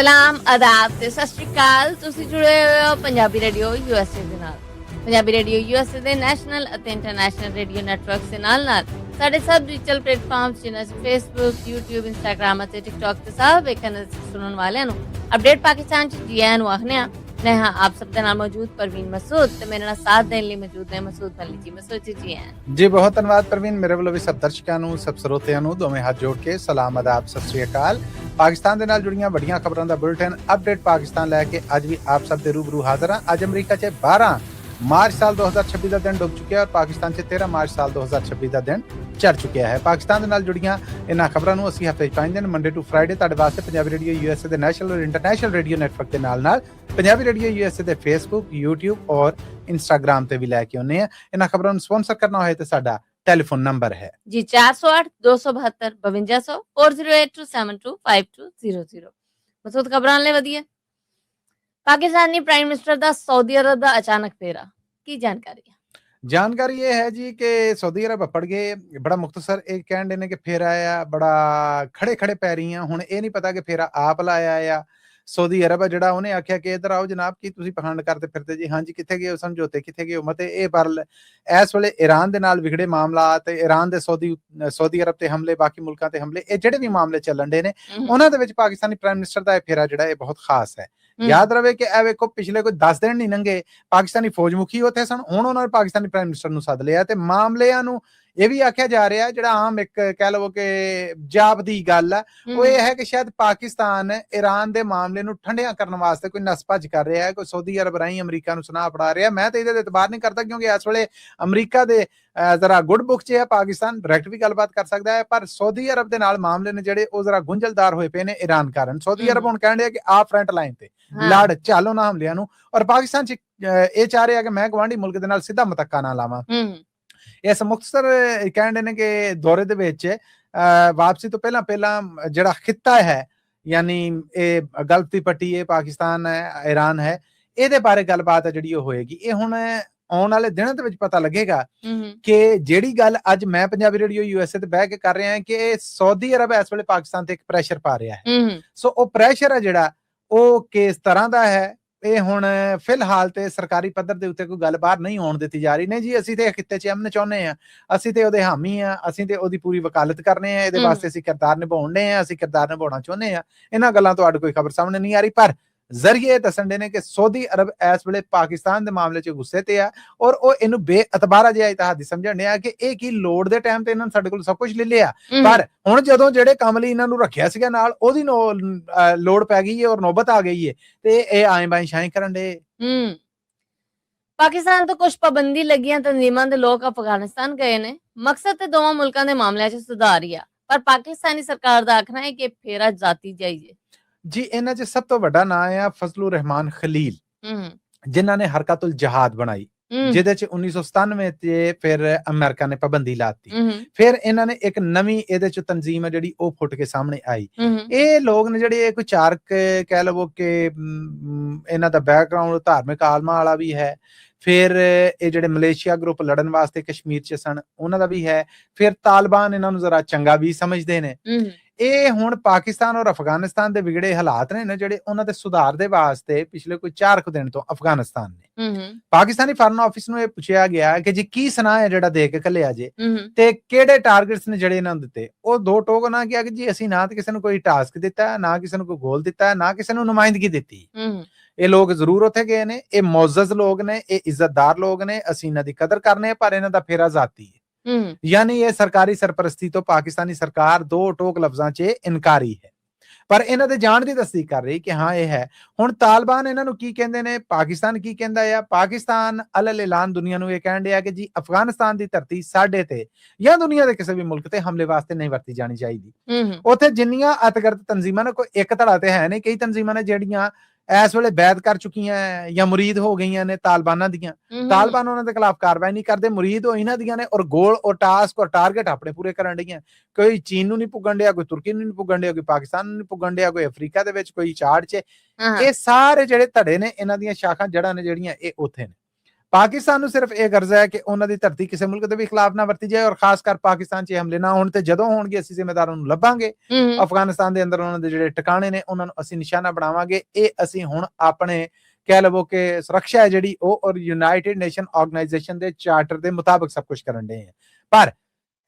ਸਲਾਮ ਆਦਾਬ ਤੇ ਸਤਿ ਸ਼੍ਰੀ ਅਕਾਲ। ਤੁਸੀਂ ਜੁੜੇ ਹੋਏ ਹੋ ਪੰਜਾਬੀ ਰੇਡੀਓ USA ਦੇ ਨਾਲ। ਪੰਜਾਬੀ ਰੇਡੀਓ USA ਦੇ ਨੈਸ਼ਨਲ ਅਤੇ ਇੰਟਰਨੈਸ਼ਨਲ ਰੇਡੀਓ ਨੈਟਵਰਕਸ ਦੇ ਨਾਲ ਸਾਡੇ ਸਭ ਡਿਜੀਟਲ ਪਲੇਟਫਾਰਮਸ ਜਿਵੇਂ ਫੇਸਬੁੱਕ, YouTube, ਇੰਸਟਾਗ੍ਰਾਮ ਅਤੇ ਟਿਕਟੌਕ ਤੇ ਸਭ ਵੇਖਣ ਸੁਣਨ ਵਾਲਿਆਂ ਨੂੰ ਅਪਡੇਟ ਪਾਕਿਸਤਾਨ ਚ ਜੀ ਆਇਆਂ ਨੂੰ ਆਖਦੇ ਹਾਂ। मैं हाँ आप सब नाल मौजूद परवीन मसूद ते मेरे नाल साथ देने लिए मौजूद है मसूद मलिक जी। मसूद जी हैं जी, बहुत धन्यवाद परवीन। मेरे ਵੱਲੋਂ ਵੀ ਸਭ ਦਰਸ਼ਕਾਂ ਨੂੰ, ਸਭ ਸਰੋਤਿਆਂ ਨੂੰ ਦੋਵੇਂ ਹੱਥ ਜੋੜ ਕੇ ਸਲਾਮ ਆਦਾਬ, ਸਤਿ ਸ੍ਰੀ ਅਕਾਲ। ਪਾਕਿਸਤਾਨ ਦੇ ਨਾਲ ਜੁੜੀਆਂ ਵੱਡੀਆਂ ਖਬਰਾਂ ਦਾ ਬੁਲਟਨ ਅਪਡੇਟ ਪਾਕਿਸਤਾਨ ਲੈ ਕੇ ਅੱਜ ਵੀ ਆਪ ਸਭ ਦੇ ਰੂਬਰੂ ਹਾਜ਼ਰ ਹਾਂ। ਅੱਜ ਅਮਰੀਕਾ 'ਚ 12 ਮਾਰਚ ਸਾਲ 2026 ਦਾ ਦਿਨ ਡੁੱਬ ਚੁੱਕਿਆ ਔਰ ਪਾਕਿਸਤਾਨ 'ਚ 13 ਮਾਰਚ ਸਾਲ 2026 ਦਾ ਦਿਨ ਚੜ ਚੁੱਕਿਆ ਹੈ। ਪਾਕਿਸਤਾਨ ਦੇ ਨਾਲ ਜੁੜੀਆਂ ਇਹਨਾਂ ਖਬਰਾਂ ਨੂੰ ਅਸੀਂ ਹਫ਼ਤੇ 'ਚ 5 ਦਿਨ ਮੰਡੇ ਟੂ ਫਰਾਈਡੇ ਤੁਹਾਡੇ ਵਾਸਤੇ ਪੰਜਾਬੀ ਰੇਡੀਓ USA ਦੇ ਨੈਸ਼ਨਲ ਔਰ ਇੰਟਰਨੈਸ਼ਨਲ ਰੇਡੀਓ ਨੈਟਵਰਕ ਦੇ ਨਾਲ ਪੰਜਾਬੀ ਰੇਡੀਓ USA ਦੇ ਫੇਸਬੁੱਕ, YouTube ਔਰ ਇੰਸਟਾਗ੍ਰਾਮ ਤੇ ਵੀ ਲੈ ਕੇ ਆਉਂਦੇ ਹਾਂ। ਇਹਨਾਂ ਖਬਰਾਂ ਨੂੰ ਸਪਾਂਸਰ ਕਰਨਾ ਹੋਏ ਤੇ ਸਾਡਾ ਟੈਲੀਫੋਨ ਨੰਬਰ ਹੈ ਜੀ 408 272 5200 4082725200। ਮਸੂਦ ਖਬਰਾਂ ਲੈ ਵਧੀਆ। ਪਾਕਿਸਤਾਨੀ ਪ੍ਰਾਈਮ ਮਿਨਿਸਟਰ ਦਾ ਸਾਊਦੀ ਅਰਬ ਦਾ ਅਚਾਨਕ ਫੇਰਾ, ਕੀ ਜਾਣਕਾਰੀ ਹੈ? ਜਾਣਕਾਰੀ ਇਹ ਹੈ ਜੀ ਕਿ ਸਾਊਦੀ ਅਰਬ ਅੱਪੜ ਗਏ। ਬੜਾ ਮੁਖਤਸਰ ਇਹ ਕਹਿਣ ਨੇ ਕਿ ਫੇਰਾ ਆ ਬੜਾ ਖੜੇ ਪੈ ਰਹੀਆਂ। ਹੁਣ ਇਹ ਨਹੀਂ ਪਤਾ ਕਿ ਫੇਰਾ ਆਪ ਲਾਇਆ ਆ ਸਾਊਦੀ ਅਰਬ ਆ ਜਿਹੜਾ ਉਹਨੇ ਆਖਿਆ ਕਿ ਇੱਧਰ ਆਓ ਜਨਾਬ, ਕੀ ਤੁਸੀਂ ਪਖੰਡ ਕਰਦੇ ਫਿਰਦੇ ਜੀ? ਹਾਂਜੀ, ਕਿੱਥੇ ਗਏ ਹੋ ਸਮਝੌਤੇ, ਕਿੱਥੇ ਗਏ ਹੋ ਮਤੇ? ਇਹ ਪਰ ਇਸ ਵੇਲੇ ਈਰਾਨ ਦੇ ਨਾਲ ਵਿਗੜੇ ਮਾਮਲਾ ਤੇ ਈਰਾਨ ਦੇ ਸਾਊਦੀ ਅਰਬ ਤੇ ਹਮਲੇ, ਬਾਕੀ ਮੁਲਕਾਂ ਤੇ ਹਮਲੇ, ਇਹ ਜਿਹੜੇ ਵੀ ਮਾਮਲੇ ਚੱਲਣ ਦੇ ਨੇ ਉਹਨਾਂ ਦੇ ਵਿੱਚ ਪਾਕਿਸਤਾਨੀ ਪ੍ਰਾਈਮ ਮਿਨਿਸਟਰ ਦਾ ਇਹ ਫੇਰਾ ਜਿਹੜਾ ਇਹ ਬਹੁਤ ਖਾਸ ਹੈ। ਯਾਦ ਰਵੇ ਕਿ ਇਹ ਵੇਖੋ ਪਿਛਲੇ ਕੋਈ 10 ਦਿਨ ਨਹੀਂ ਲੰਘੇ, ਪਾਕਿਸਤਾਨੀ ਫੌਜ ਮੁਖੀ ਉੱਥੇ ਸਨ, ਹੁਣ ਉਹਨਾਂ ਨੇ ਪਾਕਿਸਤਾਨੀ ਪ੍ਰਾਈਮ ਮਿਨਿਸਟਰ ਨੂੰ ਸੱਦ ਲਿਆ ਤੇ ਮਾਮਲਿਆਂ ਨੂੰ ਇਹ ਵੀ ਆਖਿਆ ਜਾ ਰਿਹਾ ਜਿਹੜਾ ਆਮ ਇੱਕ ਕਹਿ ਲਵੋ ਕਿ ਜਾਪਦੀ ਗੱਲ ਹੈ ਉਹ ਇਹ ਹੈ ਕਿ ਸ਼ਾਇਦ ਪਾਕਿਸਤਾਨ ਈਰਾਨ ਦੇ ਮਾਮਲੇ ਨੂੰ ਠੰਡਿਆਂ ਕਰਨ ਵਾਸਤੇ ਕੋਈ ਨਸ ਭੱਜ ਕਰ ਰਿਹਾ ਹੈ, ਕੋਈ ਸਾਊਦੀ ਅਰਬ ਰਾਹੀਂ ਅਮਰੀਕਾ ਨੂੰ ਸੁਨਾਹ ਫੜਾ ਰਿਹਾ। ਮੈਂ ਤਾਂ ਇਹਦੇ ਇਤਬਾਰ ਨਹੀਂ ਕਰਦਾ ਕਿਉਂਕਿ ਇਸ ਵੇਲੇ ਅਮਰੀਕਾ ਦੇ ਜ਼ਰਾ ਗੁੱਡ ਬੁੱਕ 'ਚ ਹੈ, ਪਾਕਿਸਤਾਨ ਡਾਇਰੈਕਟ ਵੀ ਗੱਲਬਾਤ ਕਰ ਸਕਦਾ ਹੈ, ਪਰ ਸਾਊਦੀ ਅਰਬ ਦੇ ਨਾਲ ਮਾਮਲੇ ਨੇ ਜਿਹੜੇ ਉਹ ਜ਼ਰਾ ਗੁੰਝਲਦਾਰ ਹੋਏ ਪਏ ਨੇ ਈਰਾਨ ਕਾਰਨ। ਸਾਊਦੀ ਅਰਬ ਹੁਣ ਕਹਿਣ ਰਿਹਾ ਕਿ ਆ ਫਰੰਟ ਲਾਈਨ ਤੇ ਲੜ ਚੱਲ ਉਹਨਾਂ ਹਮਲਿਆਂ ਨੂੰ, ਔਰ ਪਾਕਿਸਤਾਨ 'ਚ ਇਹ ਚਾਹ ਰਿਹਾ ਕਿ ਮੈਂ ਗਵਾਂਢੀ ਮੁਲਕ ਦੇ ਨਾਲ ਸਿੱਧਾ ਮਤੱਕਾ ਨਾ ਲਾਵਾਂ। ਇਸ ਮੁਖਤਸਰ ਕਹਿਣ ਨੇ ਕਿ ਦੌਰੇ ਦੇ ਵਿੱਚ ਵਾਪਸੀ ਤੋਂ ਪਹਿਲਾਂ ਜਿਹੜਾ ਖਿੱਤਾ ਹੈ ਯਾਨੀ ਇਹ ਗਲਫ ਦੀ ਪੱਟੀ, ਇਹ ਪਾਕਿਸਤਾਨ ਹੈ, ਈਰਾਨ ਹੈ, ਇਹਦੇ ਬਾਰੇ ਗੱਲਬਾਤ ਹੈ ਜਿਹੜੀ ਉਹ ਹੋਏਗੀ। ਇਹ ਹੁਣ ਆਉਣ ਵਾਲੇ ਦਿਨਾਂ ਦੇ ਵਿੱਚ ਪਤਾ ਲੱਗੇਗਾ ਕਿ ਜਿਹੜੀ ਗੱਲ ਅੱਜ ਮੈਂ ਪੰਜਾਬੀ ਰੇਡੀਓ USA ਤੇ ਬਹਿ ਕੇ ਕਰ ਰਿਹਾ ਕਿ ਇਹ ਸਾਊਦੀ ਅਰਬ ਇਸ ਵੇਲੇ ਪਾਕਿਸਤਾਨ ਤੇ ਇੱਕ ਪ੍ਰੈਸ਼ਰ ਪਾ ਰਿਹਾ ਹੈ। ਸੋ ਉਹ ਪ੍ਰੈਸ਼ਰ ਹੈ ਜਿਹੜਾ ਉਹ ਕਿਸ ਤਰ੍ਹਾਂ ਦਾ ਹੈ, ਇਹ ਹੁਣ ਫਿਲਹਾਲ ਤੇ ਸਰਕਾਰੀ ਪੱਧਰ ਦੇ ਉੱਤੇ ਕੋਈ ਗੱਲ ਬਾਹਰ ਨਹੀਂ ਹੋਣ ਦਿੱਤੀ ਜਾ ਰਹੀ। ਨਹੀਂ ਜੀ, ਅਸੀਂ ਤੇ ਖਿੱਤੇ 'ਚ ਅਮਨ ਚਾਹੁੰਦੇ ਹਾਂ, ਅਸੀਂ ਤੇ ਉਹਦੇ ਹਾਮੀ ਆ, ਅਸੀਂ ਤੇ ਉਹਦੀ ਪੂਰੀ ਵਕਾਲਤ ਕਰਨੇ ਆ, ਇਹਦੇ ਵਾਸਤੇ ਅਸੀਂ ਕਿਰਦਾਰ ਨਿਭਾਉਣੇ ਆ, ਅਸੀਂ ਕਿਰਦਾਰ ਨਿਭਾਉਣਾ ਚਾਹੁੰਦੇ ਆ। ਇਹਨਾਂ ਗੱਲਾਂ ਤੋਂ ਅੱਡ ਕੋਈ ਖਬਰ ਸਾਹਮਣੇ ਨਹੀਂ ਆ ਰਹੀ, ਪਰ ਜ਼ਰੀਏ ਦੱਸਣ ਦੇ ਨੇ ਕਿ ਸਾਊਦੀ ਅਰਬ ਇਸ ਵੇਲੇ ਪਾਕਿਸਤਾਨ ਦੇ ਮਾਮਲੇ 'ਚ ਗੁੱਸੇ ਤੇ ਆ ਔਰ ਉਹ ਇਹਨੂੰ ਬੇਅਤਬਾਰਾ ਜਿਹਾ ਇਤਿਹਾਦੀ ਸਮਝਣ ਡਿਆ ਕਿ ਇਹ ਕੀ ਲੋੜ ਦੇ ਟਾਈਮ ਤੇ ਇਹਨਾਂ ਨੇ ਸਾਡੇ ਕੋਲ ਸਭ ਕੁਝ ਲੈ ਲਿਆ, ਪਰ ਹੁਣ ਜਦੋਂ ਜਿਹੜੇ ਕੰਮ ਲਈ ਇਹਨਾਂ ਨੂੰ ਰੱਖਿਆ ਸੀਗਾ ਨਾਲ ਉਹਦੀ ਲੋੜ ਪੈ ਗਈ ਹੈ ਔਰ ਨੌਬਤ ਆ ਗਈ ਹੈ ਤੇ ਇਹ ਆਏ ਬਾਈ ਸ਼ਾਈ ਕਰਨ ਦੇ। ਪਾਕਿਸਤਾਨ ਤੋਂ ਕੁਝ ਪਾਬੰਦੀ ਲੱਗੀਆਂ ਤਨਜ਼ੀਮਾਂ ਦੇ ਲੋਕ ਅਫਗਾਨਿਸਤਾਨ ਗਏ ਨੇ। ਮਕਸਦ ਤੇ ਦੋਵਾਂ ਮੁਲਕਾਂ ਦੇ ਮਾਮਲਿਆਂ 'ਚ ਸੁਧਾਰ ਹੀ ਆ, ਪਰ ਪਾਕਿਸਤਾਨੀ ਸਰਕਾਰ ਦਾ ਆਖਣਾ ਹੈ ਕਿ ਫੇਰਾ ਜਾਤੀ ਜਾਈਏ ਜੀ। ਇਹਨਾਂ 'ਚ ਸਭ ਤੋਂ ਵੱਡਾ ਨਾਂ ਆ ਫਜ਼ਲੁਰ ਰਹਿਮਾਨ ਖਲੀਲ, ਜਿਨ੍ਹਾਂ ਨੇ ਹਰਕਤੁਲ ਜਹਾਦ ਬਣਾਈ, ਜਿਹਦੇ 'ਚ 1997 ਤੇ ਫਿਰ ਅਮਰੀਕਾ ਨੇ ਪਾਬੰਦੀ ਲਾਤੀ। ਫਿਰ ਇਹਨਾਂ ਨੇ ਇੱਕ ਨਵੀਂ ਇਹਦੇ 'ਚ ਤਨਜ਼ੀਮ ਹੈ ਜਿਹੜੀ ਉਹ ਫੁੱਟ ਕੇ ਸਾਹਮਣੇ ਆਈ। ਇਹ ਲੋਕ ਨੇ ਜਿਹੜੇ ਕੋਈ ਚਾਰ ਕਹਿ ਲਵੋ ਕਿ ਇਹਨਾਂ ਦਾ ਬੈਕਗ੍ਰਾਉਂਡ ਧਾਰਮਿਕ ਆਲਮਾਂ ਵਾਲਾ ਵੀ ਹੈ, ਫਿਰ ਇਹ ਜਿਹੜੇ ਮਲੇਸ਼ੀਆ ਗਰੁੱਪ ਲੜਨ ਵਾਸਤੇ ਕਸ਼ਮੀਰ 'ਚ ਸਨ ਉਹਨਾਂ ਦਾ ਵੀ ਹੈ, ਫਿਰ ਤਾਲਿਬਾਨ ਇਹਨਾਂ ਨੂੰ ਜ਼ਰਾ ਚੰਗਾ ਵੀ ਸਮਝਦੇ ਨੇ। ਇਹ ਹੁਣ ਪਾਕਿਸਤਾਨ ਔਰ ਅਫਗਾਨਿਸਤਾਨ ਦੇ ਵਿਗੜੇ ਹਾਲਾਤ ਨੇ ਜਿਹੜੇ ਉਹਨਾਂ ਦੇ ਸੁਧਾਰ ਦੇ ਵਾਸਤੇ ਪਿਛਲੇ ਕੋਈ 4 ਦਿਨ ਤੋਂ ਅਫਗਾਨਿਸਤਾਨ ਨੇ ਪਾਕਿਸਤਾਨੀ ਫਾਰਨ ਆਫਿਸ ਨੂੰ ਇਹ ਪੁੱਛਿਆ ਗਿਆ ਕਿ ਜੀ ਕੀ ਸੁਨਾਹ ਹੈ ਜਿਹੜਾ ਦੇ ਕੇ ਘੱਲਿਆ ਜੇ ਤੇ ਕਿਹੜੇ ਟਾਰਗੇਟਸ ਨੇ ਜਿਹੜੇ ਇਹਨਾਂ ਨੂੰ ਦਿੱਤੇ। ਉਹ ਦੋ ਟੋਕ ਨਾ ਕਿਹਾ ਕਿ ਜੀ ਅਸੀਂ ਨਾ ਤੇ ਕਿਸੇ ਨੂੰ ਕੋਈ ਟਾਸਕ ਦਿੱਤਾ, ਨਾ ਕਿਸੇ ਨੂੰ ਕੋਈ ਗੋਲ ਦਿੱਤਾ, ਨਾ ਕਿਸੇ ਨੂੰ ਨੁਮਾਇੰਦਗੀ ਦਿੱਤੀ। ਇਹ ਲੋਕ ਜ਼ਰੂਰ ਉੱਥੇ ਗਏ ਨੇ, ਇਹ ਮੁਅੱਜ਼ਜ਼ ਲੋਕ ਨੇ, ਇਹ ਇੱਜ਼ਤਦਾਰ ਲੋਕ ਨੇ, ਅਸੀਂ ਇਹਨਾਂ ਦੀ ਕਦਰ ਕਰਨੇ, ਪਰ ਇਹਨਾਂ ਦਾ ਫੇਰਾ ਜ਼ਾਤੀ ਹੈ। ਯਾਨੀ ਇਹ ਸਰਕਾਰੀ ਸਰਪ੍ਰਸਤੀ ਤੋਂ ਪਾਕਿਸਤਾਨੀ ਸਰਕਾਰ ਦੋ ਟੋਕ ਲਫ਼ਜ਼ਾਂ 'ਚ ਇਨਕਾਰੀ ਹੈ, ਪਰ ਇਹਨਾਂ ਦੇ ਜਾਣ ਦੀ ਤਸਦੀਕ ਕਰ ਰਹੀ ਕਿ ਹਾਂ ਇਹ ਹੈ। ਹੁਣ ਤਾਲਿਬਾਨ ਇਹਨਾਂ ਨੂੰ ਕੀ ਕਹਿੰਦੇ ਨੇ, ਪਾਕਿਸਤਾਨ ਕੀ ਕਹਿੰਦਾ ਆ? ਪਾਕਿਸਤਾਨ ਅਲਲ ਐਲਾਨ ਦੁਨੀਆ ਨੂੰ ਇਹ ਕਹਿਣ ਡਿਆ ਕਿ ਜੀ ਅਫਗਾਨਿਸਤਾਨ ਦੀ ਧਰਤੀ ਸਾਡੇ ਤੇ ਜਾਂ ਦੁਨੀਆ ਦੇ ਕਿਸੇ ਵੀ ਮੁਲਕ ਤੇ ਹਮਲੇ ਵਾਸਤੇ ਨਹੀਂ ਵਰਤੀ ਜਾਣੀ ਚਾਹੀਦੀ। ਉੱਥੇ ਜਿੰਨੀਆਂ ਅਤਗਰਦ ਤਨਜ਼ੀਮਾਂ ਨੇ, ਕੋਈ ਇੱਕ ਧੜਾ ਤੇ ਹੈ ਨਹੀਂ, ਕਈ ਤਨਜ਼ੀਮਾਂ ਨੇ ਜਿਹੜੀਆਂ ਇਸ ਵੇਲੇ ਬੈਦ ਕਰ ਚੁੱਕੀਆਂ ਜਾਂ ਮੁਰੀਦ ਹੋ ਗਈਆਂ ਨੇ ਤਾਲਿਬਾਨਾਂ ਦੀਆਂ। ਤਾਲਿਬਾਨ ਉਹਨਾਂ ਦੇ ਖਿਲਾਫ ਕਾਰਵਾਈ ਨਹੀਂ ਕਰਦੇ, ਮੁਰੀਦ ਹੋ ਇਹਨਾਂ ਦੀਆਂ ਨੇ ਔਰ ਗੋਲ ਔਰ ਟਾਸਕ ਔਰ ਟਾਰਗੇਟ ਆਪਣੇ ਪੂਰੇ ਕਰਨ ਡਈਆਂ। ਕੋਈ ਚੀਨ ਨੂੰ ਨਹੀਂ ਪੁੱਗਣ ਡਿਆ, ਕੋਈ ਤੁਰਕੀ ਨੂੰ ਨਹੀਂ ਪੁੱਗਣ ਡਿਆ, ਕੋਈ ਪਾਕਿਸਤਾਨ ਨੂੰ ਨਹੀਂ ਪੁੱਗਣ ਡਿਆ, ਕੋਈ ਅਫਰੀਕਾ ਦੇ ਵਿੱਚ, ਕੋਈ ਚਾੜ 'ਚ। ਇਹ ਸਾਰੇ ਜਿਹੜੇ ਧੜੇ ਨੇ ਇਹਨਾਂ ਦੀਆਂ ਸ਼ਾਖਾਂ ਜੜ੍ਹਾਂ ਨੇ ਜਿਹੜੀਆਂ ਇਹ ਉੱਥੇ ਨੇ। ਪਾਕਿਸਤਾਨ ਨੂੰ ਸਿਰਫ ਇਹ ਗਰਜ਼ ਹੈ ਕਿ ਉਹਨਾਂ ਦੀ ਧਰਤੀ ਕਿਸੇ ਮੁਲਕ ਦੇ ਵੀ ਖਿਲਾਫ ਨਾ ਵਰਤੀ ਜਾਏ, ਔਰ ਖਾਸ ਕਰ ਪਾਕਿਸਤਾਨ 'ਚ ਹਮਲੇ ਨਾ ਹੋਣ, ਤੇ ਜਦੋਂ ਹੋਣਗੇ ਅਸੀਂ ਜ਼ਿੰਮੇਦਾਰਾਂ ਨੂੰ ਲੱਭਾਂਗੇ। ਅਫਗਾਨਿਸਤਾਨ ਦੇ ਅੰਦਰ ਉਹਨਾਂ ਦੇ ਜਿਹੜੇ ਟਿਕਾਣੇ ਨੇ ਉਹਨਾਂ ਨੂੰ ਅਸੀਂ ਨਿਸ਼ਾਨਾ ਬਣਾਵਾਂਗੇ। ਇਹ ਅਸੀਂ ਹੁਣ ਆਪਣੇ ਕਹਿ ਲਵੋ ਕਿ ਸੁਰੱਖਿਆ ਹੈ ਜਿਹੜੀ ਉਹ ਔਰ ਯੂਨਾਈਟਿਡ ਨੇਸ਼ਨ ਆਰਗੇਨਾਈਜੇਸ਼ਨ ਦੇ ਚਾਰਟਰ ਦੇ ਮੁਤਾਬਕ ਸਭ ਕੁਝ ਕਰਨ ਦੇ ਆ। ਪਰ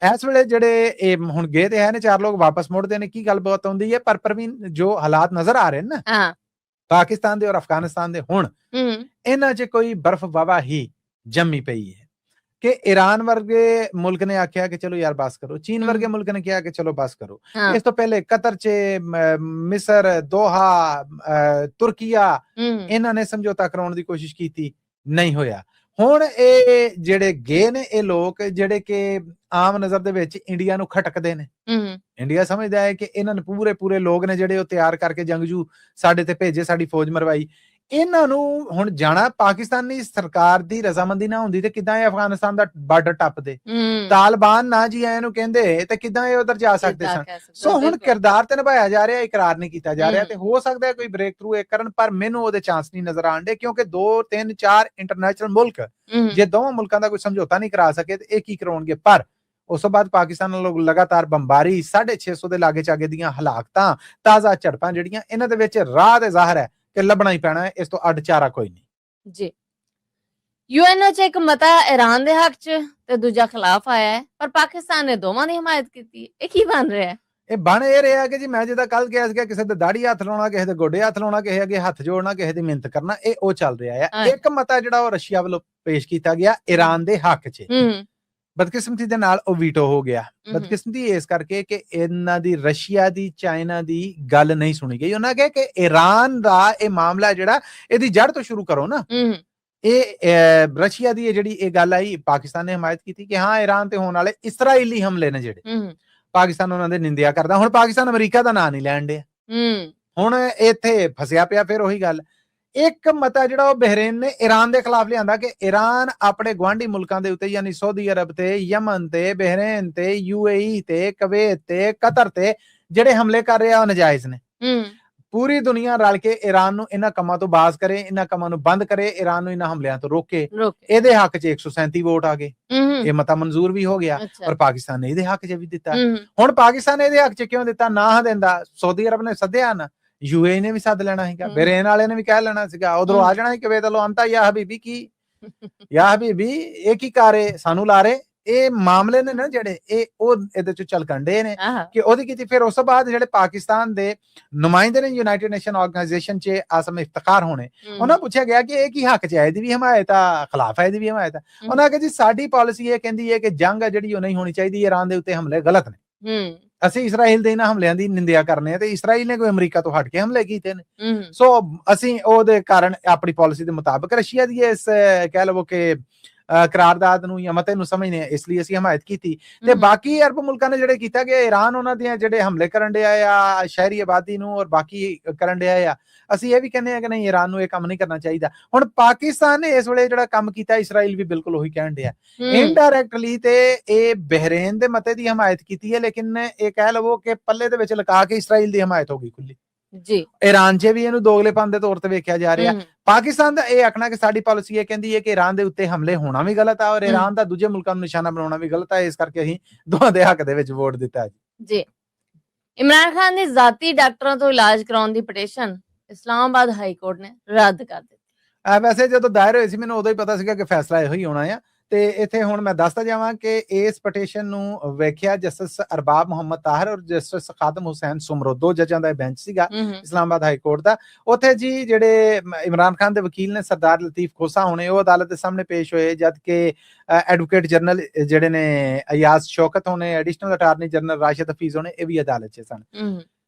ਇਸ ਵੇਲੇ ਜਿਹੜੇ ਇਹ ਹੁਣ ਗਏ ਤੇ ਹੈ ਨੇ 4 ਲੋਕ ਵਾਪਸ ਮੁੜਦੇ ਨੇ, ਕੀ ਗੱਲਬਾਤ ਹੁੰਦੀ ਹੈ? ਪਰ ਪ੍ਰਵੀਨ ਜੋ ਹਾਲਾਤ ਨਜ਼ਰ ਆ ਰਹੇ ਨੇ ਨਾ ਪਾਕਿਸਤਾਨ ਦੇ ਔਰ ਅਫਗਾਨਿਸਤਾਨ ਦੇ, ਹੁਣ ਇਹਨਾਂ 'ਚ ਕੋਈ ਬਰਫ਼ ਵਾਵਾ ਹੀ ਜੰਮੀ ਪਈ ਹੈ ਕਿ ਈਰਾਨ ਵਰਗੇ ਮੁਲਕ ਨੇ ਆਖਿਆ ਕਿ ਚਲੋ ਯਾਰ ਬਸ ਕਰੋ, ਚੀਨ ਵਰਗੇ ਮੁਲਕ ਨੇ ਕਿਹਾ ਕਿ ਚਲੋ ਬਸ ਕਰੋ। ਇਸ ਤੋਂ ਪਹਿਲੇ ਕਤਰ 'ਚ, ਮਿਸਰ, ਦੋਹਾ, ਤੁਰਕੀਆ, ਇਹਨਾਂ ਨੇ ਸਮਝੌਤਾ ਕਰਾਉਣ ਦੀ ਕੋਸ਼ਿਸ਼ ਕੀਤੀ, ਨਹੀਂ ਹੋਇਆ। ਹੁਣ ਇਹ ਜਿਹੜੇ ਗਏ ਨੇ ਇਹ ਲੋਕ ਜਿਹੜੇ ਕਿ ਆਮ ਨਜ਼ਰ ਦੇ ਵਿੱਚ ਇੰਡੀਆ ਨੂੰ ਖਟਕਦੇ ਨੇ, ਇੰਡੀਆ ਸਮਝਦਾ ਹੈ ਕਿ ਇਹਨਾਂ ਨੇ ਪੂਰੇ ਲੋਕ ਨੇ ਜਿਹੜੇ ਉਹ ਤਿਆਰ ਕਰਕੇ ਜੰਗਜੂ ਸਾਡੇ ਤੇ ਭੇਜੇ, ਸਾਡੀ ਫੌਜ ਮਰਵਾਈ। ਇਹਨਾਂ ਨੂੰ ਹੁਣ ਜਾਣਾ ਪਾਕਿਸਤਾਨੀ ਸਰਕਾਰ ਦੀ ਰਜ਼ਾਮੰਦੀ ਨਾ ਹੁੰਦੀ ਤੇ ਕਿੱਦਾਂ ਇਹ ਅਫਗਾਨਿਸਤਾਨ ਦਾ ਬਾਰਡਰ ਟੱਪਦੇ? ਤਾਲਿਬਾਨ ਨਾ ਜੀ ਆਏ ਨੂੰ ਕਹਿੰਦੇ ਤੇ ਕਿੱਦਾਂ ਇਹ ਉਧਰ ਜਾ ਸਕਦੇ ਸਨ? ਸੋ ਹੁਣ ਕਿਰਦਾਰ ਤੇ ਨਿਭਾਇਆ ਜਾ ਰਿਹਾ, ਇਕਰਾਰ ਨਹੀਂ ਕੀਤਾ ਜਾ ਰਿਹਾ, ਤੇ ਹੋ ਸਕਦਾ ਹੈ ਕੋਈ ਬ੍ਰੇਕ ਥਰੂ ਇਹ ਕਰਨ, ਪਰ ਮੈਨੂੰ ਉਹਦੇ ਚਾਂਸ ਨਹੀਂ ਨਜ਼ਰ ਆਉਂਦੇ ਕਿਉਂਕਿ 2 3 4 ਇੰਟਰਨੈਸ਼ਨਲ ਮੁਲਕ ਜੇ ਦੋਵਾਂ ਮੁਲਕਾਂ ਦਾ ਕੋਈ ਸਮਝੌਤਾ ਨਹੀਂ ਕਰਾ ਸਕੇ ਤੇ ਇਹ ਕੀ ਕਰਾਉਣਗੇ? ਪਰ ਉਸ ਤੋਂ ਬਾਅਦ ਪਾਕਿਸਤਾਨ ਨਾਲ ਲਗਾਤਾਰ ਬੰਬਾਰੀ, 650 ਦੇ ਲਾਗੇ ਚਾਗੇ ਦੀਆਂ ਹਲਾਕਤਾਂ, ਤਾਜ਼ਾ ਝੜਪਾਂ ਜਿਹੜੀਆਂ ਇਹਨਾਂ ਦੇ ਵਿੱਚ ਰਾਹ ਤੇ ਜ਼ਾਹਰ ਹੈ ਕਿ ਲੱਭਣਾ ਹੀ ਪੈਣਾ ਹੈ, ਇਸ ਤੋਂ ਅੱਡ ਚਾਰਾ ਕੋਈ ਨਹੀਂ ਜੀ। ਯੂਐਨਓ 'ਚ ਇੱਕ ਮਤਾ ਈਰਾਨ ਦੇ ਹੱਕ 'ਚ ਤੇ ਦੂਜਾ ਖਿਲਾਫ ਆਇਆ ਹੈ, ਪਰ ਪਾਕਿਸਤਾਨ ਨੇ ਦੋਵਾਂ ਦੀ ਹਮਾਇਤ ਕੀਤੀ। ਇਹ ਕੀ ਬਣ ਰਿਹਾ ਹੈ? ਇਹ ਬਣ ਇਹ ਰਿਹਾ ਕਿ ਜੀ ਮੈਂ ਜਿੱਦਾਂ ਕੱਲ ਕਿਹਾ ਸੀਗਾ ਕਿਸੇ ਦੇ ਦਾੜੀ ਹੱਥ ਲਾਉਣਾ, ਕਿਸੇ ਦੇ ਗੋਡੇ ਹੱਥ ਲਾਉਣਾ, ਕਿਸੇ ਅੱਗੇ ਹੱਥ ਜੋੜਨਾ, ਕਿਸੇ ਦੀ ਮਿਹਨਤ ਕਰਨਾ, ਇਹ ਉਹ ਚੱਲ ਰਿਹਾ ਹੈ। ਇੱਕ ਮਤਾ ਜਿਹੜਾ ਉਹ ਰਸ਼ੀਆ ਵੱਲੋਂ ਪੇਸ਼ ਕੀਤਾ ਗਿਆ ਈਰਾਨ ਦੇ ਹੱਕ 'ਚ, ਬਦਕਿਸਮਤੀ ਦੇ ਨਾਲ ਉਹ ਵੀਟੋ ਹੋ ਗਿਆ। ਬਦਕਿਸਮਤੀ ਇਸ ਕਰਕੇ ਕਿ ਇਹਨਾਂ ਦੀ ਰਸ਼ੀਆ ਦੀ, ਚਾਈਨਾ ਦੀ ਗੱਲ ਨਹੀਂ ਸੁਣੀ ਗਈ। ਉਹਨਾਂ ਕਹੇ ਕਿ ਈਰਾਨ ਦਾ ਇਹ ਮਾਮਲਾ ਜਿਹੜਾ ਇਹਦੀ ਜੜ ਤੋਂ ਸ਼ੁਰੂ ਕਰੋ ਨਾ। ਇਹ ਰਸ਼ੀਆ ਦੀ ਜਿਹੜੀ ਇਹ ਗੱਲ ਆਈ, ਪਾਕਿਸਤਾਨ ਨੇ ਹਮਾਇਤ ਕੀਤੀ ਕਿ ਹਾਂ ਈਰਾਨ ਤੇ ਹੋਣ ਵਾਲੇ ਇਸਰਾਈਲੀ ਹਮਲੇ ਨੇ ਜਿਹੜੇ, ਪਾਕਿਸਤਾਨ ਉਹਨਾਂ ਦੇ ਨਿੰਦਿਆ ਕਰਦਾ। ਹੁਣ ਪਾਕਿਸਤਾਨ ਅਮਰੀਕਾ ਦਾ ਨਾਂ ਨਹੀਂ ਲੈਣ ਡਿਆ, ਹੁਣ ਇੱਥੇ ਫਸਿਆ ਪਿਆ। ਫਿਰ ਉਹੀ ਗੱਲ, ਇੱਕ ਮਤਾ ਜਿਹੜਾ ਉਹ ਬਹਿਰੇਨ ਨੇ ਈਰਾਨ ਦੇ ਖਿਲਾਫ ਲਿਆਂਦਾ ਕਿ ਈਰਾਨ ਆਪਣੇ ਗੁਆਂਢੀ ਮੁਲਕਾਂ ਦੇ ਉੱਤੇ ਯਾਨੀ ਸਾਊਦੀ ਅਰਬ ਤੇ, ਯਮਨ ਤੇ, ਬਹਿਰੇਨ ਤੇ, UAE ਤੇ, ਕੁਵੈਤ ਤੇ, ਕਤਰ ਤੇ ਜਿਹੜੇ ਹਮਲੇ ਕਰ ਰਿਹਾ ਉਹ ਨਜਾਇਜ਼ ਨੇ। ਪੂਰੀ ਦੁਨੀਆ ਰਲ ਕੇ ਈਰਾਨ ਨੂੰ ਇਹਨਾਂ ਕੰਮਾਂ ਤੋਂ ਬਾਜ਼ ਕਰੇ, ਇਹਨਾਂ ਕੰਮਾਂ ਨੂੰ ਬੰਦ ਕਰੇ, ਈਰਾਨ ਨੂੰ ਇਹਨਾਂ ਹਮਲਿਆਂ ਤੋਂ ਰੋਕੇ। ਇਹਦੇ ਹੱਕ 'ਚ 137 ਵੋਟ ਆ ਗਏ, ਇਹ ਮਤਾ ਮਨਜ਼ੂਰ ਵੀ ਹੋ ਗਿਆ, ਔਰ ਪਾਕਿਸਤਾਨ ਨੇ ਇਹਦੇ ਹੱਕ 'ਚ ਵੀ ਦਿੱਤਾ। ਹੁਣ ਪਾਕਿਸਤਾਨ ਨੇ ਇਹਦੇ ਹੱਕ 'ਚ ਕਿਉਂ ਦਿੱਤਾ? ਨਾ ਦਿੰਦਾ, ਸਾਊਦੀ ਅਰਬ ਨੇ ਸੱਦਿਆ ਨਾ, UAE ਨੇ ਵੀ ਸੱਦ ਲੈਣਾ ਸੀਗਾ, ਬਹਿਰੇਨ ਵਾਲੇ ਨੇ ਵੀ ਕਹਿ ਲੈਣਾ ਸੀਗਾ, ਉਧਰੋਂ ਆ ਜਾਣਾ ਸੀ ਕੁਵੈਤ ਵੱਲੋਂ ਆਂਤਾ ਯਾ ਹਬੀਬੀ ਕੀ, ਯਾ ਹਬੀਬੀ ਇਹ ਕੀ ਕਾਰੇ ਸਾਨੂੰ ਲਾਰੇ। ਇਹ ਮਾਮਲੇ ਨੇ ਨਾ ਜਿਹੜੇ ਇਹ ਉਹ ਇਹਦੇ ਚ ਚਲਕੰਡੇ ਨੇ ਕਿ ਉਹਦੀ ਕੀਤੀ। ਫਿਰ ਉਸ ਤੋਂ ਬਾਅਦ ਜਿਹੜੇ ਪਾਕਿਸਤਾਨ ਦੇ ਨੁਮਾਇੰਦੇ ਨੇ ਯੂਨਾਈਟਿਡ ਨੇਸ਼ਨ ਆਰਗੇਨਾਈਜੇਸ਼ਨ 'ਚ ਆਸਮ ਇਫਤਖਾਰ ਹੋਣੇ, ਉਹਨਾਂ ਪੁੱਛਿਆ ਗਿਆ ਕਿ ਇਹ ਕੀ ਹੱਕ 'ਚ ਹੈ, ਇਹਦੀ ਵੀ ਹਮਾਇਤ ਆ, ਖਿਲਾਫ ਹੈ ਇਹਦੀ ਵੀ ਹਮਾਇਤ ਆ। ਉਹਨਾਂ ਕਿਹਾ ਜੀ ਸਾਡੀ ਪਾਲਿਸੀ ਇਹ ਕਹਿੰਦੀ ਹੈ ਕਿ ਜੰਗ ਆ ਜਿਹੜੀ ਉਹ ਨਹੀਂ ਹੋਣੀ ਚਾਹੀਦੀ, ਈਰਾਨ ਦੇ ਉੱਤੇ ਹਮਲੇ ਗਲਤ ਨੇ, ਅਸੀਂ ਇਸਰਾਈਲ ਦੇ ਇਹਨਾਂ ਹਮਲਿਆਂ ਦੀ ਨਿੰਦਿਆ ਕਰਨੇ ਆ ਤੇ ਇਸਰਾਈਲ ਨੇ ਕੋਈ ਅਮਰੀਕਾ ਤੋਂ ਹਟ ਕੇ ਹਮਲੇ ਕੀਤੇ ਨੇ। ਸੋ ਅਸੀਂ ਉਹਦੇ ਕਾਰਨ ਆਪਣੀ ਪਾਲਿਸੀ ਦੇ ਮੁਤਾਬਕ ਰਸ਼ੀਆ ਦੀ ਇਸ ਕਹਿ ਲਵੋ ਕਿ ਕਰਾਰਦਾਦ ਨੂੰ ਜਾਂ ਮਤੇ ਨੂੰ ਸਮਝਨੇ, ਇਸ ਲਈ ਅਸੀਂ ਹਮਾਇਤ ਕੀਤੀ। ਤੇ ਬਾਕੀ ਅਰਬ ਮੁਲਕਾਂ ਨੇ ਜਿਹੜੇ ਕੀਤਾ ਕਿ ਈਰਾਨ ਉਹਨਾਂ ਦੀਆਂ ਜਿਹੜੇ ਹਮਲੇ ਕਰਨ ਡਿਆ ਆ ਸ਼ਹਿਰੀ ਆਬਾਦੀ ਨੂੰ ਔਰ ਬਾਕੀ ਕਰਨ ਡਿਆ ਆ, ਅਸੀਂ ਇਹ ਵੀ ਕਹਿੰਦੇ ਆ ਕਿ ਨਹੀਂ ਈਰਾਨ ਨੂੰ ਇਹ ਕੰਮ ਨਹੀਂ ਕਰਨਾ ਚਾਹੀਦਾ। ਹੁਣ ਪਾਕਿਸਤਾਨ ਨੇ ਇਸ ਵੇਲੇ ਜਿਹੜਾ ਕੰਮ ਕੀਤਾ, ਇਸਰਾਈਲ ਵੀ ਬਿਲਕੁਲ ਉਹੀ ਕਹਿਣ ਡਿਆ। ਇਨਡਾਇਰੈਕਟਲੀ ਤੇ ਇਹ ਬਹਿਰੇਨ ਦੇ ਮਤੇ ਦੀ ਹਮਾਇਤ ਕੀਤੀ ਹੈ, ਲੇਕਿਨ ਇਹ ਕਹਿ ਲਵੋ ਕਿ ਪੱਲੇ ਦੇ ਵਿੱਚ ਲਗਾ ਕੇ ਇਸਰਾਈਲ ਦੀ ਹਮਾਇਤ ਹੋ ਗਈ ਖੁੱਲੀ ਜੀ। ਈਰਾਨ 'ਚ ਵੀ ਇਹਨੂੰ ਦੋਗਲੇਪਨ ਦੇ ਤੌਰ ਤੇ ਵੇਖਿਆ ਜਾ ਰਿਹਾ। ਪਾਕਿਸਤਾਨ ਦਾ ਇਹ ਆਖਣਾ ਕਿ ਸਾਡੀ ਪਾਲਿਸੀ ਇਹ ਕਹਿੰਦੀ ਹੈ ਕਿ ਈਰਾਨ ਦੇ ਉੱਤੇ ਹਮਲੇ ਹੋਣਾ ਵੀ ਗਲਤ ਆ ਔਰ ਈਰਾਨ ਦਾ ਦੂਜੇ ਮੁਲਕਾਂ ਨੂੰ ਨਿਸ਼ਾਨਾ ਬਣਾਉਣਾ ਵੀ ਗਲਤ ਆ, ਇਸ ਕਰਕੇ ਅਸੀਂ ਦੋਵਾਂ ਦੇ ਹੱਕ ਦੇ ਵਿੱਚ ਵੋਟ ਦਿੱਤਾ ਜੀ। ਇਮਰਾਨ ਖਾਨ ਦੀ ਜ਼ਾਤੀ ਡਾਕਟਰਾਂ ਤੋਂ ਇਲਾਜ ਕਰਾਉਣ ਦੀ ਪਟੀਸ਼ਨ ਇਸਲਾਮਾਬਾਦ ਹਾਈ ਕੋਰਟ ਨੇ ਰੱਦ ਕਰ ਦਿੱਤੀ। ਵੈਸੇ ਜਦੋਂ ਦਾਇਰ ਹੋਈ ਸੀ ਮੈਨੂੰ ਉਦੋਂ ਹੀ ਪਤਾ ਸੀਗਾ ਕਿ ਫੈਸਲਾ ਇਹੋ ਹੀ ਹੋਣਾ ਆ। ਤੇ ਇੱਥੇ ਹੁਣ ਮੈਂ ਦੱਸਦਾ ਜਾਵਾਂ ਕਿ ਇਸ ਪਟੀਸ਼ਨ ਨੂੰ ਵੇਖਿਆ ਜਸਟਿਸ ਅਰਬਾਬ ਮੁਹੰਮਦ ਤਾਹਿਰ ਔਰ ਜਸਟਿਸ ਖਾਦਮ ਹੁਸੈਨ ਸੁਮਰੋ, 2 ਜੱਜਾਂ ਦਾ ਬੈਂਚ ਸੀਗਾ ਇਸਲਾਮਾਬਾਦ ਹਾਈ ਕੋਰਟ ਦਾ। ਉੱਥੇ ਜੀ ਜਿਹੜੇ ਇਮਰਾਨ ਖਾਨ ਦੇ ਵਕੀਲ ਨੇ ਸਰਦਾਰ ਲਤੀਫ ਖੋਸਾ ਹੋਣੇ, ਉਹ ਅਦਾਲਤ ਦੇ ਸਾਹਮਣੇ ਪੇਸ਼ ਹੋਏ, ਜਦ ਕਿ ਐਡਵੋਕੇਟ ਜਨਰਲ ਜਿਹੜੇ ਨੇ ਅਯਾਜ਼ ਸ਼ੌਕਤ ਹੋਣੇ, additional attorney general Rashid Hafiz ਹੋਣੇ, ਇਹ ਵੀ ਅਦਾਲਤ 'ਚ ਸਨ।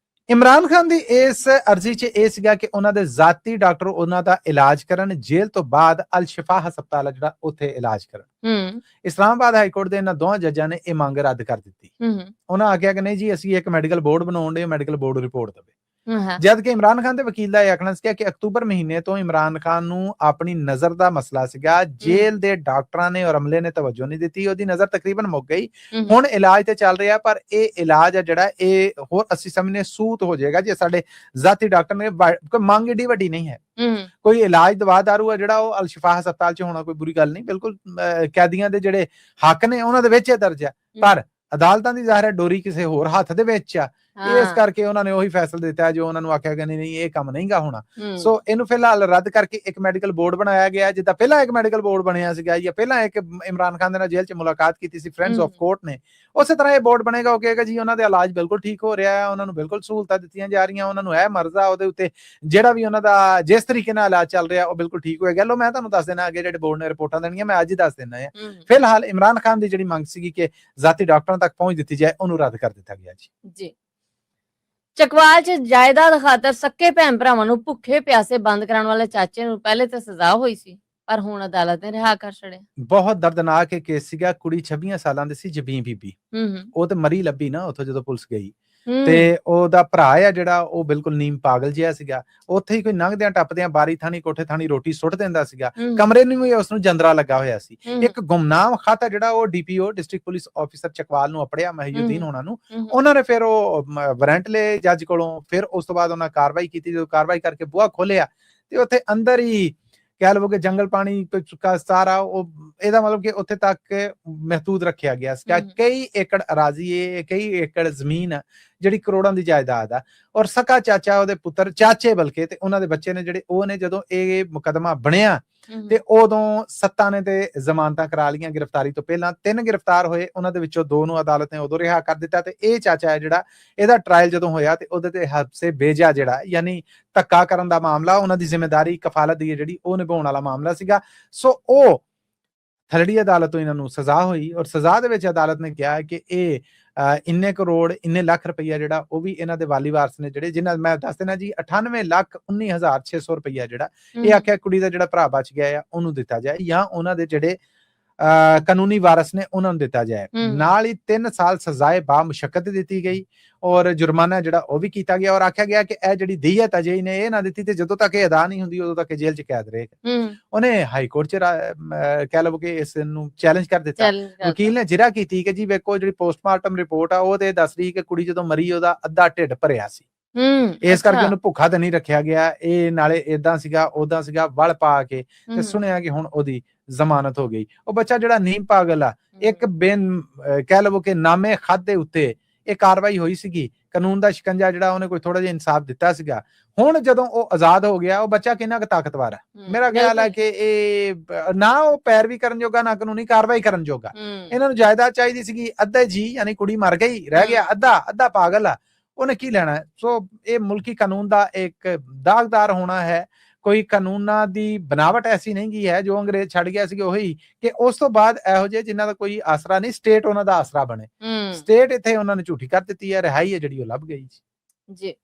ਇਮਰਾਨ ਖਾਨ ਦੀ ਇਸ ਅਰਜ਼ੀ 'ਚ ਇਹ ਸੀਗਾ ਕਿ ਉਹਨਾਂ ਦੇ ਜ਼ਾਤੀ ਡਾਕਟਰ ਉਹਨਾਂ ਦਾ ਇਲਾਜ ਕਰਨ, ਜੇਲ੍ਹ ਤੋਂ ਬਾਅਦ ਅਲ ਸ਼ਿਫਾ ਹਸਪਤਾਲ ਜਿਹੜਾ ਉੱਥੇ ਇਲਾਜ ਕਰਨ। ਇਸਲਾਮਾਬਾਦ ਹਾਈ ਕੋਰਟ ਦੇ ਇਹਨਾਂ ਦੋਹਾਂ ਜੱਜਾਂ ਨੇ ਇਹ ਮੰਗ ਰੱਦ ਕਰ ਦਿੱਤੀ। ਉਹਨਾਂ ਆਖਿਆ ਕਿ ਨਹੀਂ ਜੀ ਅਸੀਂ ਇੱਕ ਮੈਡੀਕਲ ਬੋਰਡ ਬਣਾਉਣ ਦੇ, ਮੈਡੀਕਲ ਬੋਰਡ ਰਿਪੋਰਟ ਦੇਵੇ। ਜਦ ਕਿ ਇਮਰਾਨ ਖਾਨ ਦੇ ਵਕੀਲ ਦਾ ਇਹ ਆਖਣਾ ਸੀਗਾ ਕਿ ਅਕਤੂਬਰ ਮਹੀਨੇ ਤੋਂ ਇਮਰਾਨ ਖਾਨ ਨੂੰ ਆਪਣੀ ਨਜ਼ਰ ਦਾ ਮਸਲਾ ਸੀਗਾ, ਜੇਲ੍ਹ ਦੇ ਡਾਕਟਰਾਂ ਨੇ ਔਰ ਅਮਲੇ ਨੇ ਤਵੱਜੋ ਨਹੀਂ ਦਿੱਤੀ, ਉਹਦੀ ਨਜ਼ਰ ਤਕਰੀਬਨ ਮੁੱਕ ਗਈ, ਹੁਣ ਇਲਾਜ ਤੇ ਚੱਲ ਰਿਹਾ, ਪਰ ਇਹ ਇਲਾਜ ਆ ਜਿਹੜਾ ਇਹ ਹੋਰ ਅਸੀਂ ਸਮਝਨੇ ਸੂਤ ਹੋ ਜਾਏਗਾ ਜੇ ਸਾਡੇ ਜ਼ਾਤੀ ਡਾਕਟਰ ਨੇ, ਕੋਈ ਮੰਗ ਏਡੀ ਵੱਡੀ ਨਹੀਂ ਹੈ, ਕੋਈ ਇਲਾਜ ਦਵਾ ਦਾਰੂ ਆ ਜਿਹੜਾ ਉਹ ਅਲ ਸ਼ਿਫਾ ਹਸਪਤਾਲ 'ਚ ਹੋਣਾ ਕੋਈ ਬੁਰੀ ਗੱਲ ਨਹੀਂ, ਬਿਲਕੁਲ ਕੈਦੀਆਂ ਦੇ ਜਿਹੜੇ ਹੱਕ ਨੇ ਉਹਨਾਂ ਦੇ ਵਿੱਚ ਇਹ ਦਰਜ ਆ, ਪਰ ਅਦਾਲਤਾਂ ਦੀ ਜ਼ਾਹਿਰ ਹੈ ਡੋਰੀ ਕਿਸੇ ਹੋਰ ਹੱਥ ਦੇ ਵਿੱਚ ਆ, ਇਸ ਕਰਕੇ ਉਹਨਾਂ ਨੇ ਉਹੀ ਫੈਸਲਾ ਦਿੱਤਾ ਜੋ ਉਹਨਾਂ ਨੂੰ ਆਖਿਆ ਗਿਆ ਨਹੀਂ ਇਹ ਕੰਮ ਨਹੀਂਗਾ ਹੋਣਾ। ਸੋ ਇਹਨੂੰ ਫਿਲਹਾਲ ਰੱਦ ਕਰਕੇ ਇੱਕ ਮੈਡੀਕਲ ਬੋਰਡ ਬਣਾਇਆ ਗਿਆ, ਜਿੱਦਾਂ ਪਹਿਲਾਂ ਇੱਕ ਮੈਡੀਕਲ ਬੋਰਡ ਬਣਿਆ ਸੀਗਾ ਜਾਂ ਪਹਿਲਾਂ ਇੱਕ ਇਮਰਾਨ ਖਾਨ ਦੇ ਨਾਲ ਜੇਲ੍ਹ 'ਚ ਮੁਲਾਕਾਤ ਕੀਤੀ ਸੀ ਫਰੈਂਡਸ ਆਫ ਕੋਰਟ ਨੇ, ਉਸੇ ਤਰ੍ਹਾਂ ਇਹ ਬੋਰਡ ਬਣੇਗਾ, ਉਹ ਕਹੇਗਾ ਜੀ ਉਹਨਾਂ ਦੇ ਇਲਾਜ ਬਿਲਕੁਲ ਠੀਕ ਹੋ ਰਿਹਾ ਹੈ, ਉਹਨਾਂ ਨੂੰ ਬਿਲਕੁਲ ਸਹੂਲਤਾਂ ਦਿੱਤੀਆਂ ਜਾ ਰਹੀਆਂ, ਉਹਨਾਂ ਨੂੰ ਇਹ ਮਰਜ਼ਾ ਉਹਦੇ ਉੱਤੇ ਜਿਹੜਾ ਵੀ ਉਹਨਾਂ ਦਾ ਜਿਸ ਤਰੀਕੇ ਨਾਲ ਇਲਾਜ ਚੱਲ ਰਿਹਾ ਉਹ ਬਿਲਕੁਲ ਠੀਕ ਹੋਏਗਾ। ਲੋ ਮੈਂ ਤੁਹਾਨੂੰ ਦੱਸ ਦੇਣਾ ਅੱਗੇ ਜਿਹੜੇ ਬੋਰਡ ਨੇ ਰਿਪੋਰਟਾਂ ਦੇਣੀਆਂ ਮੈਂ ਅੱਜ ਹੀ ਦੱਸ ਦੇਣਾ ਹੈ। ਫਿਲਹਾਲ ਇਮਰਾਨ ਖਾਨ ਦੀ ਜਿਹੜੀ ਮੰਗ ਸੀਗੀ ਕਿ ਜ਼ਾਤੀ ਡਾਕਟਰਾਂ ਤੱਕ ਪਹੁੰਚ ਦਿੱਤੀ ਜਾਏ ਉਹਨੂੰ ਰੱਦ ਕਰ ਦਿੱਤਾ ਗਿਆ ਜੀ। ਚਕਵਾਲ 'ਚ ਜਾਇਦਾਦ ਖਾਤਰ ਸੱਕੇ ਭੈਣ ਭਰਾਵਾਂ ਨੂੰ ਭੁੱਖੇ ਪਿਆਸੇ ਬੰਦ ਕਰਾਉਣ ਵਾਲੇ ਚਾਚੇ ਨੂੰ ਪਹਿਲੇ ਤਾਂ ਸਜ਼ਾ ਹੋਈ ਸੀ, ਪਰ ਹੁਣ ਅਦਾਲਤ ਨੇ ਰਿਹਾ ਕਰ ਛੜਿਆ। ਬਹੁਤ ਦਰਦਨਾਕ ਇਹ ਕੇਸ ਸੀਗਾ, ਕੁੜੀ 26 ਸਾਲਾਂ ਦੀ ਸੀ ਜਬੀਨ ਬੀਬੀ, ਉਹ ਤੇ ਮਰੀ ਲੱਭੀ ਨਾ ਉੱਥੋਂ ਜਦੋਂ ਪੁਲਿਸ ਗਈ, ਤੇ ਉਹਦਾ ਭਰਾ ਆ ਜਿਹੜਾ ਉਹ ਬਿਲਕੁਲ ਨੀਮ ਪਾਗਲ ਜਿਹਾ ਸੀਗਾ, ਉੱਥੇ ਹੀ ਕੋਈ ਲੰਘਦਿਆਂ ਟੱਪਦਿਆਂ ਬਾਰੀ ਥਾਣੀ ਕੋਠੇ ਥਾਣੀ ਰੋਟੀ ਸੁੱਟ ਦਿੰਦਾ ਸੀਗਾ, ਕਮਰੇ ਨੂੰ ਵੀ ਉਸ ਨੂੰ ਜੰਦਰਾ ਲੱਗਾ ਹੋਇਆ ਸੀ। ਇੱਕ ਗੁਮਨਾਮ ਖਾਤਾ ਜਿਹੜਾ ਉਹ DPO district police officer Chakwal ਨੂੰ ਅਪੜਿਆ ਮਹੀਉਦੀਨ ਹੋਣਾ ਨੂੰ, ਉਹਨਾਂ ਨੇ ਫਿਰ ਉਹ ਵਾਰੰਟ ਲਏ ਜੱਜ ਕੋਲੋਂ, ਫਿਰ ਉਸ ਤੋਂ ਬਾਅਦ ਉਹਨਾਂ ਕਾਰਵਾਈ ਕੀਤੀ, ਜਦੋਂ ਕਾਰਵਾਈ ਕਰਕੇ ਬੂਹਾ ਖੋਲਿਆ ਤੇ ਉੱਥੇ ਅੰਦਰ ਹੀ ਕਹਿ ਲਵੋ ਕਿ ਜੰਗਲ ਪਾਣੀ ਚੁੱਕਾ ਸਾਰਾ, ਉਹ ਇਹਦਾ ਮਤਲਬ ਕਿ ਉੱਥੇ ਤੱਕ ਮਹਿਦੂਦ ਰੱਖਿਆ ਗਿਆ ਸੀ। ਕਈ ਏਕੜ ਅਰਾਜ਼ੀ ਹੈ, ਕਈ ਏਕੜ ਜ਼ਮੀਨ ਜਿਹੜੀ ਕਰੋੜਾਂ ਦੀ ਜਾਇਦਾਦ ਆ, ਔਰ ਸਕਾ ਚਾਚਾ ਉਹਦੇ ਪੁੱਤਰ ਚਾਚੇ ਬਲਕਿ ਤੇ ਉਹਨਾਂ ਦੇ ਬੱਚੇ ਨੇ ਜਿਹੜੇ ਉਹ ਨੇ, ਜਦੋਂ ਇਹ ਮੁਕੱਦਮਾ ਬਣਿਆ ਤੇ ਉਦੋਂ ਸੱਤਾਂ ਨੇ ਤੇ ਜ਼ਮਾਨਤਾਂ ਕਰਾ ਲਈਆਂ, ਗ੍ਰਿਫਤਾਰੀ ਤੋਂ ਪਹਿਲਾਂ 3 ਗ੍ਰਿਫਤਾਰ ਹੋਏ, ਉਹਨਾਂ ਦੇ ਵਿੱਚੋਂ 2 ਨੂੰ ਅਦਾਲਤ ਨੇ ਉਦੋਂ ਰਿਹਾ ਕਰ ਦਿੱਤਾ, ਤੇ ਇਹ ਚਾਚਾ ਹੈ ਜਿਹੜਾ ਇਹਦਾ ਟ੍ਰਾਇਲ ਜਦੋਂ ਹੋਇਆ ਤੇ ਉਹਦੇ ਤੇ ਹਬਸੇ ਬੇਜਾ ਜਿਹੜਾ ਯਾਨੀ ਧੱਕਾ ਕਰਨ ਦਾ ਮਾਮਲਾ, ਉਹਨਾਂ ਦੀ ਜ਼ਿੰਮੇਵਾਰੀ ਕਫਾਲਤ ਦੀ ਜਿਹੜੀ ਉਹ ਨਿਭਾਉਣ ਵਾਲਾ ਮਾਮਲਾ ਸੀਗਾ। ਸੋ ਉਹ ਥਲੜੀ ਅਦਾਲਤ ਤੋਂ ਇਹਨਾਂ ਨੂੰ ਸਜ਼ਾ ਹੋਈ, ਔਰ ਸਜ਼ਾ ਦੇ ਵਿੱਚ ਅਦਾਲਤ ਨੇ ਕਿਹਾ ਕਿ ਇਹ ਇੰਨੇ ਕਰੋੜ ਇੰਨੇ ਲੱਖ ਰੁਪਈਆ ਜਿਹੜਾ ਉਹ ਵੀ ਇਹਨਾਂ ਦੇ ਵਾਲੀ ਵਾਰਸ ਨੇ ਜਿਹੜੇ, ਜਿਨ੍ਹਾਂ ਮੈਂ ਦੱਸ ਦੇਣਾ ਜੀ 98,19,600 ਰੁਪਈਆ ਜਿਹੜਾ ਇਹ ਆਖਿਆ ਕੁੜੀ ਦਾ ਜਿਹੜਾ ਭਰਾ ਬਚ ਗਿਆ ਆ ਉਹਨੂੰ ਦਿੱਤਾ ਜਾਏ, ਜਾਂ ਉਹਨਾਂ ਦੇ ਜਿਹੜੇ ਕਾਨੂੰਨੀ ਵਾਰਸ ਨੇ ਉਹਨਾਂ ਨੂੰ ਦਿੱਤਾ ਜਾਏ। ਨਾਲ ਹੀ 3 ਸਾਲ ਸਜ਼ਾਏ ਬਾ ਮੁਸ਼ੱਕਤ ਦਿੱਤੀ ਗਈ, ਔਰ ਜੁਰਮਾਨਾ ਜਿਹੜਾ ਉਹ ਵੀ ਕੀਤਾ ਗਿਆ, ਔਰ ਆਖਿਆ ਗਿਆ ਕਿ ਇਹ ਜਿਹੜੀ ਦੀਅਤ ਅਜੇ ਇਹਨੇ ਇਹ ਨਾ ਦਿੱਤੀ ਤੇ ਜਦੋਂ ਤੱਕ ਇਹ ਅਦਾ ਨਹੀਂ ਹੁੰਦੀ ਉਦੋਂ ਤੱਕ ਜੇਲ੍ਹ 'ਚ ਕੈਦ ਰਹੇਗਾ। ਉਹਨੇ ਹਾਈ ਕੋਰਟ 'ਚ ਕਹਿ ਲਵੋ ਕਿ ਇਸ ਨੂੰ ਚੈਲੰਜ ਕਰ ਦਿੱਤਾ, ਵਕੀਲ ਨੇ ਜਿਰਾ ਕੀਤੀ ਕਿ ਜੀ ਵੇਖੋ ਜਿਹੜੀ ਪੋਸਟਮਾਰਟਮ ਰਿਪੋਰਟ ਆ ਉਹ ਤੇ ਦੱਸ ਰਹੀ ਕਿ ਕੁੜੀ ਜਦੋਂ ਮਰੀ ਉਹਦਾ ਅੱਧਾ ਢਿੱਡ ਭਰਿਆ ਸੀ, ਇਸ ਕਰਕੇ ਉਹਨੂੰ ਭੁੱਖਾ ਤਾਂ ਨਹੀਂ ਰੱਖਿਆ ਗਿਆ, ਇਹ ਨਾਲੇ ਏਦਾਂ ਸੀਗਾ ਓਦਾਂ ਸੀਗਾ ਵਲ ਪਾ ਕੇ, ਤੇ ਸੁਣਿਆ ਕਿ ਹੁਣ ਉਹਦੀ ਜ਼ਮਾਨਤ ਹੋ ਗਈ। ਉਹ ਬੱਚਾ ਜਿਹੜਾ ਨੀਮ ਪਾਗਲ ਆ, ਇੱਕ ਬਿਨ ਕਹਿ ਲਵੋ ਕਿ ਨਾਮੇ ਖੱਤ ਦੇ ਉੱਤੇ ਇਹ ਕਾਰਵਾਈ ਹੋਈ ਸੀਗੀ, ਕਾਨੂੰਨ ਦਾ ਸ਼ਿਕੰਜਾ ਜਿਹੜਾ ਉਹਨੇ ਕੋਈ ਥੋੜਾ ਜਿਹਾ ਇਨਸਾਫ ਦਿੱਤਾ ਸੀਗਾ। ਹੁਣ ਜਦੋਂ ਉਹ ਆਜ਼ਾਦ ਹੋ ਗਿਆ, ਉਹ ਬੱਚਾ ਕਿੰਨਾ ਕੁ ਤਾਕਤਵਰ ਹੈ, ਮੇਰਾ ਖਿਆਲ ਹੈ ਕਿ ਇਹ ਨਾ ਉਹ ਪੈਰਵੀ ਕਰਨ ਜੋਗਾ ਨਾ ਕਾਨੂੰਨੀ ਕਾਰਵਾਈ ਕਰਨ ਜੋਗਾ। ਇਹਨਾਂ ਨੂੰ ਜਾਇਦਾਦ ਚਾਹੀਦੀ ਸੀਗੀ, ਅੱਧਾ ਜੀ ਯਾਨੀ ਕੁੜੀ ਮਰ ਗਈ, ਰਹਿ ਗਿਆ ਅੱਧਾ ਪਾਗਲ ਆ, ਉਹਨੇ ਕੀ ਲੈਣਾ। ਸੋ ਇਹ ਮੁਲਕੀ ਕਾਨੂੰਨ ਦਾ ਇੱਕ ਦਾਗਦਾਰ ਹੋਣਾ ਹੈ, ਕੋਈ ਕਾਨੂੰਨਾਂ ਦੀ ਬਣਾਵਟ ਐਸੀ ਨਹੀਂ ਗਈ ਹੈ ਜੋ ਅੰਗਰੇਜ਼ ਛੱਡ ਗਿਆ ਸੀ ਉਹੀ, ਕਿ ਉਸ ਤੋਂ ਬਾਅਦ ਇਹੋ ਜਿਹੇ ਜਿਨ੍ਹਾਂ ਦਾ ਕੋਈ ਆਸਰਾ ਨਹੀਂ, ਸਟੇਟ ਉਹਨਾਂ ਦਾ ਆਸਰਾ ਬਣੇ। ਸਟੇਟ ਇੱਥੇ ਉਹਨਾਂ ਨੇ ਝੂਠੀ ਕਰ ਦਿੱਤੀ ਹੈ, ਰਿਹਾਈ ਹੈ ਜਿਹੜੀ ਉਹ ਲੱਭ ਗਈ ਜੀ।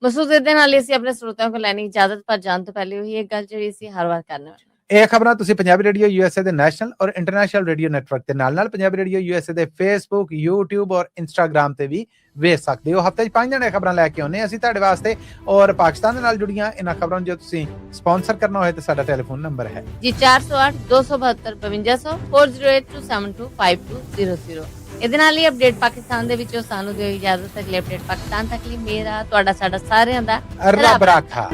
ਮਸੂਦ ਇਹਦੇ ਨਾਲ ਅਸੀਂ ਆਪਣੇ ਸਰੋਤਿਆਂ ਕੋਲ ਲੈਣੀ ਇਜਾਜ਼ਤ, ਪਰ ਜਾਣ ਤੋਂ ਪਹਿਲੇ ਉਹੀ ਇੱਕ ਗੱਲ ਜਿਹੜੀ ਅਸੀਂ ਹਰ ਵਾਰ ਕਰਨੇ ਵਾਲੇ ਇਹ ਖਬਰਾਂ ਤੁਸੀਂ ਪੰਜਾਬੀ ਰੇਡੀਓ ਯੂਐਸਏ ਦੇ ਨੈਸ਼ਨਲ ਔਰ ਇੰਟਰਨੈਸ਼ਨਲ ਰੇਡੀਓ ਨੈਟਵਰਕ ਦੇ ਨਾਲ ਪੰਜਾਬੀ ਰੇਡੀਓ ਯੂਐਸਏ ਦੇ ਫੇਸਬੁੱਕ, YouTube ਔਰ ਇੰਸਟਾਗ੍ਰਾਮ ਤੇ ਵੀ ਵੇਖ ਸਕਦੇ ਹੋ। ਹਫ਼ਤੇ 'ਚ 5 ਦਿਨ ਖਬਰਾਂ ਲੈ ਕੇ ਆਉਂਦੇ ਅਸੀਂ ਤੁਹਾਡੇ ਵਾਸਤੇ, ਔਰ ਪਾਕਿਸਤਾਨ ਦੇ ਨਾਲ ਜੁੜੀਆਂ ਇਹਨਾਂ ਖਬਰਾਂ ਨੂੰ ਜੇ ਤੁਸੀਂ ਸਪਾਂਸਰ ਕਰਨਾ ਹੋਏ ਤਾਂ ਸਾਡਾ ਟੈਲੀਫੋਨ ਨੰਬਰ ਹੈ ਜੀ 408 272 5500 4082725200। ਇਹਦੇ ਨਾਲ ਹੀ ਅਪਡੇਟ ਪਾਕਿਸਤਾਨ ਦੇ ਵਿੱਚੋਂ ਸਾਨੂੰ ਦਿਓ ਇਜਾਜ਼ਤ। ਅਗਲੇ ਅਪਡੇਟ ਪਾਕਿਸਤਾਨ ਤੱਕ ਲਈ ਮੇਰਾ ਤੁਹਾਡਾ ਸਾਡਾ ਸਾਰਿਆਂ ਦਾ ਰੱਬ ਰਾਖਾ।